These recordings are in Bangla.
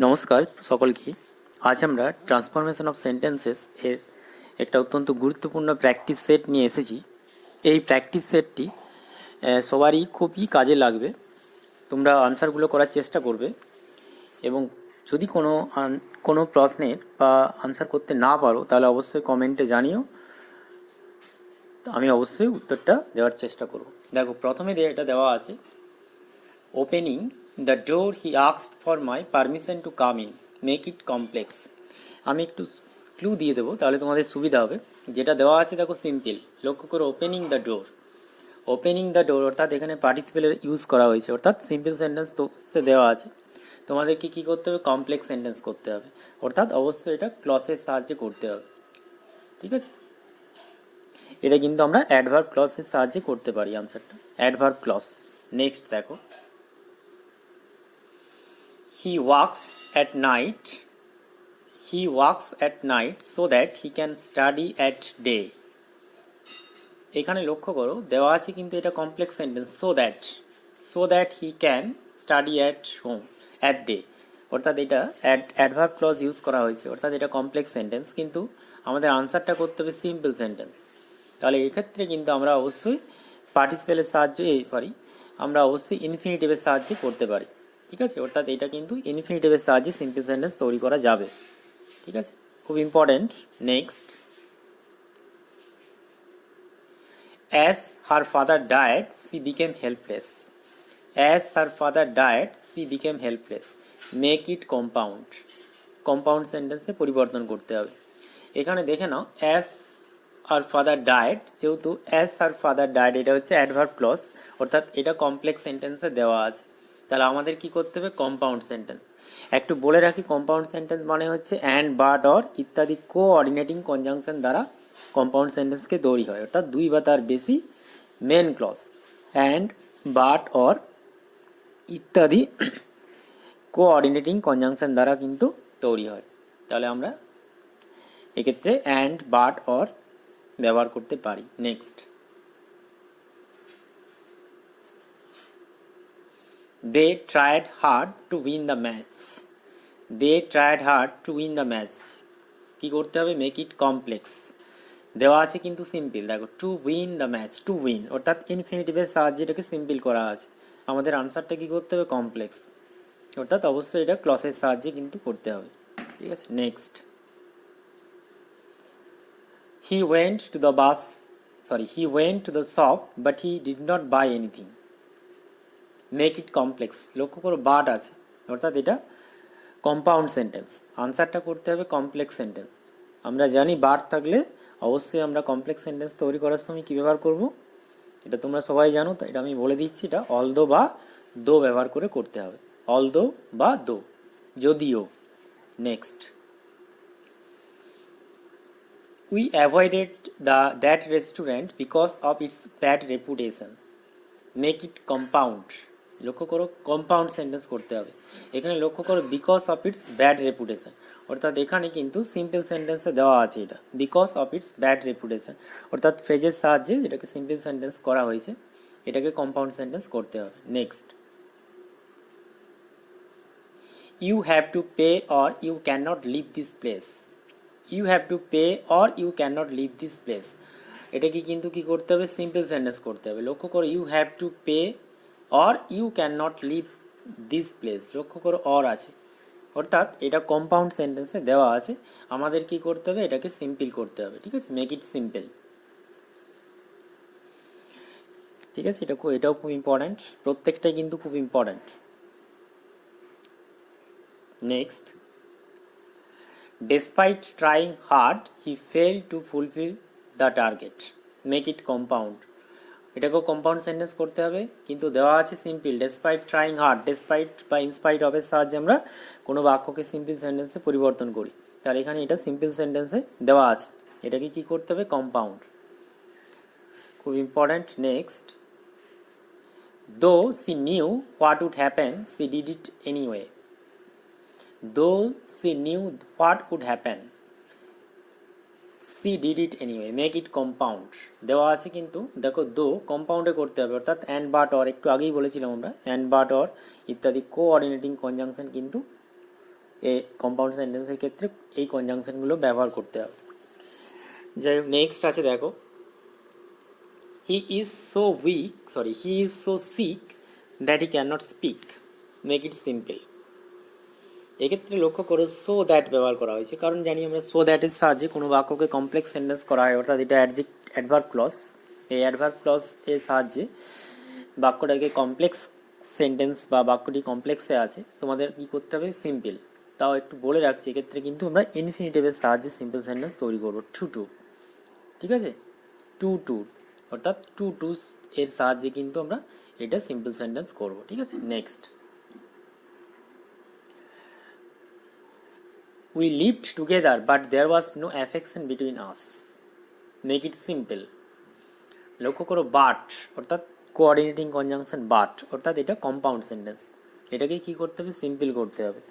নমস্কার সকলকে। আজ আমরা ট্রান্সফরমেশন অফ সেন্টেন্সেস এর একটা অত্যন্ত গুরুত্বপূর্ণ প্র্যাকটিস সেট নিয়ে এসেছি। এই প্র্যাকটিস সেটটি সবারই খুবই কাজে লাগবে। তোমরা আনসারগুলো করার চেষ্টা করবে এবং যদি কোনো প্রশ্নের বা আনসার করতে না পারো তাহলে অবশ্যই কমেন্টে জানিও, আমি অবশ্যই উত্তরটা দেওয়ার চেষ্টা করব। দেখো, প্রথমে এটা দেওয়া আছে, opening the door he asked for my permission to come in, make it complex. আমি একটু ক্লু দিয়ে দেবো, তাহলে তোমাদের সুবিধা হবে। যেটা দেওয়া আছে দেখো সিম্পল, লক্ষ্য করো, opening the door. Opening the ডোর অর্থাৎ এখানে পার্টিসিপেলের ইউজ করা হয়েছে, অর্থাৎ সিম্পল সেন্টেন্স তো সে দেওয়া আছে। তোমাদেরকে কী করতে হবে? কমপ্লেক্স সেন্টেন্স করতে হবে, অর্থাৎ অবশ্যই এটা ক্লসের সাহায্যে করতে হবে। ঠিক আছে, এটা কিন্তু আমরা অ্যাডভার্ব ক্লসের সাহায্যে করতে পারি আনসারটা, অ্যাডভার্ব ক্লস। নেক্সট দেখো, he works at night so that he can study at day। এখানে লক্ষ্য করো, দেওয়া আছে কিন্তু এটা complex sentence, so that he can study at home at day, অর্থাৎ এটা অ্যাডভার্ব ক্লজ ইউজ করা হয়েছে, অর্থাৎ এটা কমপ্লেক্স সেন্টেন্স, কিন্তু আমাদের আনসারটা করতে হবে সিম্পল সেন্টেন্স। তাহলে এক্ষেত্রে কিন্তু আমরা অবশ্যই পার্টিসিপেলের সাহায্যে আমরা অবশ্যই ইনফিনিটিভের সাহায্যে করতে পারি। ঠিক আছে, অর্থাৎ এটা কিন্তু ইনফিনিটিভের সাহায্যে সিম্পল সেন্টেন্স তৈরি করা যাবে। ঠিক আছে, খুব important. Next, as her father died she became helpless। Make it compound সেন্টেন্সে পরিবর্তন করতে হবে। এখানে দেখে নাও, অ্যাজ আর ফাদার ডায়েড, যেহেতু অ্যাজ আর ফাদার ডায়েড এটা হচ্ছে অ্যাডভার্ব ক্লজ, অর্থাৎ এটা কমপ্লেক্স সেন্টেন্সে দেওয়া আছে। তাহলে আমাদের কি করতে হবে? Compound sentence. একটু বলে রাখি, কম্পাউন্ড সেন্টেন্স মানে হচ্ছে অ্যান্ড, বাট, অর ইত্যাদি কোঅর্ডিনেটিং কনজাংশন দ্বারা কম্পাউন্ড সেন্টেন্সকে তৈরি হয়, অর্থাৎ দুই বা তার বেশি main clause and, but, or ইত্যাদি কোঅর্ডিনেটিং কনজাংশন দ্বারা কিন্তু তৈরি হয়। তাহলে আমরা এক্ষেত্রে অ্যান্ড, বাট, অর ব্যবহার করতে পারি। Next, they tried hard to win the match। কি করতে হবে? Make it complex. দেওয়া আছে কিন্তু সিম্পল, দেখো, to win the match, to win অর্থাৎ ইনফিনিটিভের সাহায্যে এটাকে সিম্পল করা আছে। আমাদের আনসারটা কি করতে হবে? কমপ্লেক্স, অর্থাৎ অবশ্যই এটা ক্লসের সাহায্যে কিন্তু করতে হবে। ঠিক আছে, next, he went to the shop but he did not buy anything। Make it complex. লক্ষ্য করো, বাট আছে, অর্থাৎ এটা কম্পাউন্ড সেন্টেন্স, আনসারটা করতে হবে কমপ্লেক্স সেন্টেন্স। আমরা জানি বাট থাকলে অবশ্যই আমরা কমপ্লেক্স সেন্টেন্স তৈরি করার সময় কী ব্যবহার করব, এটা তোমরা সবাই জানো, তো এটা আমি বলে দিচ্ছি, এটা অলদো বা দো ব্যবহার করে করতে হবে, অলদো বা দো, যদিও। Next, we avoided that restaurant because of its bad reputation। Make it compound. লক্ষ্য করো, কম্পাউন্ড সেন্টেন্স করতে হবে। এখানে লক্ষ্য করো, because of its bad reputation, অর্থাৎ এখানে কিন্তু সিম্পল সেন্টেন্সে দেওয়া আছে এটা, because of its bad reputation, অর্থাৎ ফ্রেজের সাহায্যে এটাকে সিম্পল সেন্টেন্স করা হয়েছে, এটাকে কম্পাউন্ড সেন্টেন্স করতে হবে। Next, you have to pay or you can not leave this place. You have to pay or you can not leave this place, এটাকে কিন্তু কি করতে হবে? সিম্পল সেন্টেন্স করতে হবে। লক্ষ্য করো, you have to pay or you can not leave this place, লক্ষ্য করো অর আছে, অর্থাৎ এটা কম্পাউন্ড সেন্টেন্সে দেওয়া আছে, আমাদের কি করতে হবে? এটাকে সিম্পল করতে হবে। ঠিক আছে, মেক ইট সিম্পল। ঠিক আছে, এটাও খুব ইম্পর্ট্যান্ট, প্রত্যেকটাই কিন্তু খুব important. Next, despite trying hard he failed to fulfill the target। Make it compound. এটাকেও কম্পাউন্ড সেন্টেন্স করতে হবে, কিন্তু দেওয়া আছে simple, despite trying hard, despite বা ইনস্পাইট অফের সাহায্যে আমরা কোনো বাক্যকে সিম্পল সেন্টেন্সে পরিবর্তন করি, তাহলে এখানে এটা সিম্পল সেন্টেন্সে দেওয়া আছে, এটাকে কি করতে হবে? কম্পাউন্ড, খুব important. Next, though she knew what would happen she did it anyway. Though she knew what would happen she did it anyway, make it compound. দেওয়া আছে কিন্তু দেখো, দো কম্পাউন্ডে করতে হবে, অর্থাৎ অ্যান্ড, বাট, অর, একটু আগেই বলেছিলাম আমরা, অ্যান্ড, বাট, অর ইত্যাদি কোঅর্ডিনেটিং কনজাংশন কিন্তু এই কম্পাউন্ড সেন্টেন্সের ক্ষেত্রে এই কনজাংশনগুলো ব্যবহার করতে হবে। যাই হোক, নেক্সট আছে দেখো, he is so sick that he can not speak, make it simple. এক্ষেত্রে লক্ষ্য করো সো দ্যাট ব্যবহার করা হয়েছে, কারণ জানি আমরা সো দ্যাটের সাহায্যে কোনো বাক্যকে কমপ্লেক্স সেন্টেন্স করা হয়, অর্থাৎ এটা অ্যাডভার্ব ক্লজ। এই অ্যাডভার্ব ক্লজ এর সাহায্যে বাক্যটাকে কমপ্লেক্স সেন্টেন্স বা বাক্যটি কমপ্লেক্সে আছে, তোমাদের কী করতে হবে, সিম্পল। তাও একটু বলে রাখছি, এক্ষেত্রে কিন্তু আমরা ইনফিনিটিভের সাহায্যে সিম্পল সেন্টেন্স তৈরি করবো। টু, ঠিক আছে, টু অর্থাৎ টু এর সাহায্যে কিন্তু আমরা এটা সিম্পল সেন্টেন্স করব, ঠিক আছে। Next, we lived together but there was no affection between us, make it simple. লক্ষ্য করো, বাট অর্থাৎ কোঅর্ডিনেটিং কনজাংশন বাট, অর্থাৎ এটা কম্পাউন্ড সেন্টেন্স, এটাকে কি করতে হবে, সিম্পল করতে হবে।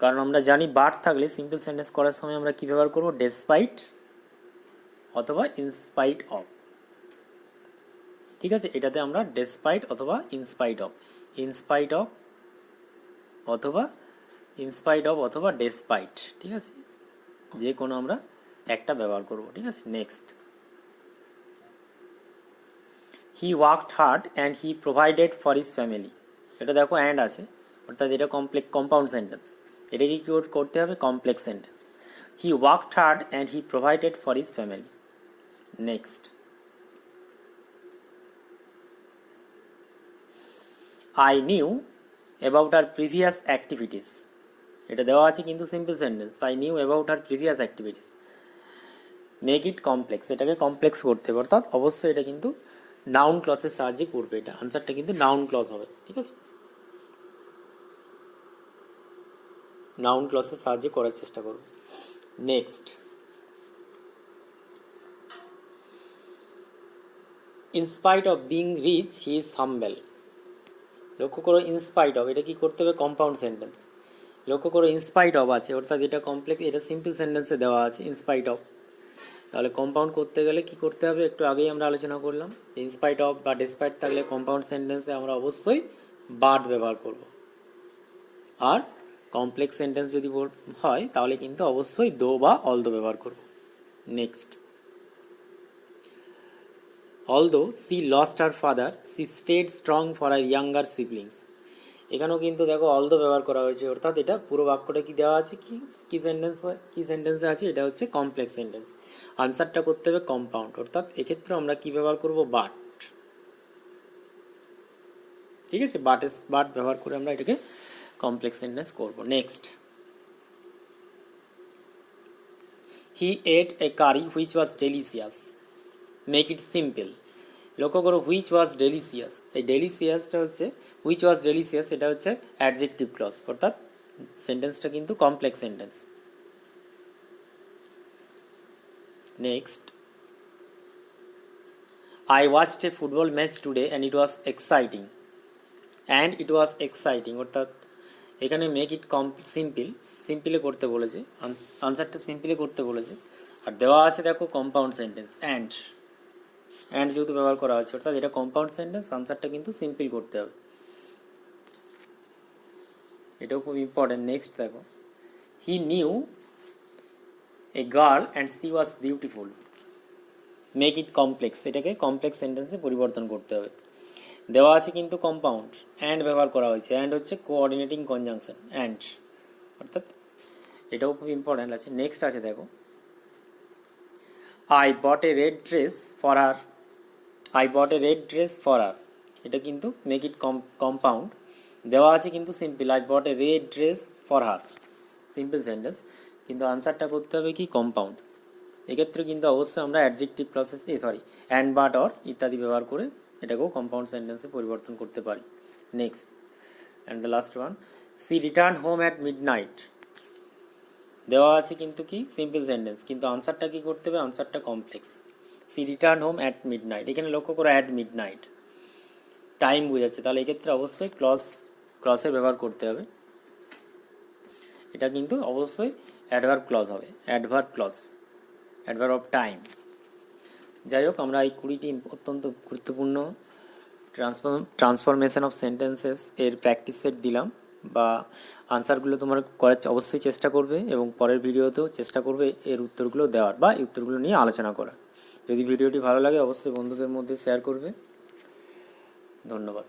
কারণ আমরা জানি বাট থাকলে সিম্পল সেন্টেন্স করার সময় আমরা কী ব্যবহার করবো, ডেসপাইট অথবা ইনস্পাইট অফ, ঠিক আছে। এটাতে আমরা ডেসপাইট অথবা ইনস্পাইট অথবা ডেসপাইট, ঠিক আছে, যে কোনো আমরা একটা ব্যবহার করব, ঠিক আছে। Next, he worked hard and he provided for his family. এটা দেখো অ্যান্ড আছে, অর্থাৎ এটা কম্পাউন্ড সেন্টেন্স, এটাকে কি করতে হবে, complex sentence. He worked hard and he provided for his family. Next, I knew about her previous activities. এটা দেওয়া আছে কিন্তু simple sentence, I knew about her previous activities. Make it complex, এটাকে কমপ্লেক্স করতে হবে, অর্থাৎ অবশ্যই এটা কিন্তু নাউন ক্লজের সাহায্যে করবে, এটা আনসারটা কিন্তু নাউন ক্লজ হবে, ঠিক আছে, নাউন ক্লজের সাহায্যে করার চেষ্টা করবে। Next, in spite of being rich he is humble. লক্ষ্য করো, ইনস্পাইট অফ, এটা কি করতে হবে, কম্পাউন্ড সেন্টেন্স। লক্ষ্য করো, ইনস্পাইট অফ আছে, অর্থাৎ এটা কমপ্লেক্স, এটা সিম্পল সেন্টেন্সে দেওয়া আছে ইনস্পাইট অফ। তাহলে কম্পাউন্ড করতে গেলে কি করতে হবে, একটু আগেই আমরা আলোচনা করলাম, ইনস্পাইট অফ বা ডেসপাইট থাকলে কম্পাউন্ড সেন্টেন্সে আমরা অবশ্যই বাট ব্যবহার করব, আর কমপ্লেক্স সেন্টেন্স যদি হয় তাহলে কিন্তু অবশ্যই দো বা অলদো ব্যবহার করব। Next, although she lost her father she stayed strong for her younger siblings. এখানেও কিন্তু দেখো অলদো ব্যবহার করা হয়েছে, অর্থাৎ এটা পুরো বাক্যটা কি দেওয়া আছে, কি সেন্টেন্স হয়, কি সেন্টেন্সে আছে, এটা হচ্ছে কমপ্লেক্স সেন্টেন্স, আনসারটা করতে হবে কম্পাউন্ড, অর্থাৎ এক্ষেত্রে আমরা কি ব্যবহার করব, বাট, ঠিক আছে, বাট ব্যবহার করে আমরা এটাকে কমপ্লেক্স সেন্টেন্স করব। Next, he ate a curry which was delicious, make it simple. লক্ষ্য করো, হুইচ ওয়াজ ডেলিসিয়াস, এই ডেলিসিয়াসটা হচ্ছে, হুইচ ওয়াজ ডেলিসিয়াস এটা হচ্ছে অ্যাডজেক্টিভ ক্লজ, অর্থাৎ সেন্টেন্সটা কিন্তু complex sentence. Next, I watched A football match today and it was exciting, অর্থাৎ এখানে মেক ইট সিম্পলে করতে বলেছে, আনসারটা সিম্পলে করতে বলেছে, আর দেওয়া আছে দেখো কম্পাউন্ড সেন্টেন্স অ্যান্ড যেহেতু ব্যবহার করা আছে, অর্থাৎ এটা কম্পাউন্ড সেন্টেন্স, আনসারটা কিন্তু সিম্পল করতে হবে, এটাও খুব ইম্পর্টেন্ট। নেক্সট দেখো, he knew a girl and C was beautiful, make it complex, এটাকে কমপ্লেক্স সেন্টেন্সে পরিবর্তন করতে হবে। দেওয়া আছে কিন্তু কম্পাউন্ড, অ্যান্ড ব্যবহার করা হয়েছে, অ্যান্ড হচ্ছে কোঅর্ডিনেটিং কনজাংশন, অ্যান্ড, অর্থাৎ এটাও খুব ইম্পর্ট্যান্ট আছে। নেক্সট আছে দেখো, I bought a red dress for her, এটা কিন্তু মেক ইট কম্পাউন্ড, দেওয়া আছে কিন্তু simple, I bought a red dress for her, simple sentence, কিন্তু আনসারটা করতে হবে কি, কম্পাউন্ড। এক্ষেত্রে কিন্তু অবশ্যই আমরা অ্যাডজেক্টিভ প্রসেসে অ্যান্ড, বাট, অর ইত্যাদি ব্যবহার করে এটাকেও কম্পাউন্ড সেন্টেন্সে পরিবর্তন করতে পারি। Next and the last one, she return home at midnight, দেওয়া আছে কিন্তু কি, সিম্পল সেন্টেন্স, কিন্তু আনসারটা কি করতে হবে, আনসারটা complex, she return home at midnight, এখানে লক্ষ্য করে অ্যাট মিডনাইট টাইম বোঝাচ্ছে, তাহলে এক্ষেত্রে অবশ্যই ক্লসের ব্যবহার করতে হবে, এটা কিন্তু অবশ্যই অ্যাডভার্ব ক্লজ হবে, অ্যাডভার্ব অফ টাইম। যাই হোক, আমরা এই 20টি অত্যন্ত গুরুত্বপূর্ণ ট্রান্সফরমেশন অফ সেন্টেন্সেস এর প্র্যাকটিস সেট দিলাম, বা আনসারগুলো তোমার করার অবশ্যই চেষ্টা করবে এবং পরের ভিডিওতেও চেষ্টা করবে এর উত্তরগুলো দেওয়ার বা এই উত্তরগুলো নিয়ে আলোচনা করা। যদি ভিডিওটি ভালো লাগে অবশ্যই বন্ধুদের মধ্যে শেয়ার করবে। ধন্যবাদ।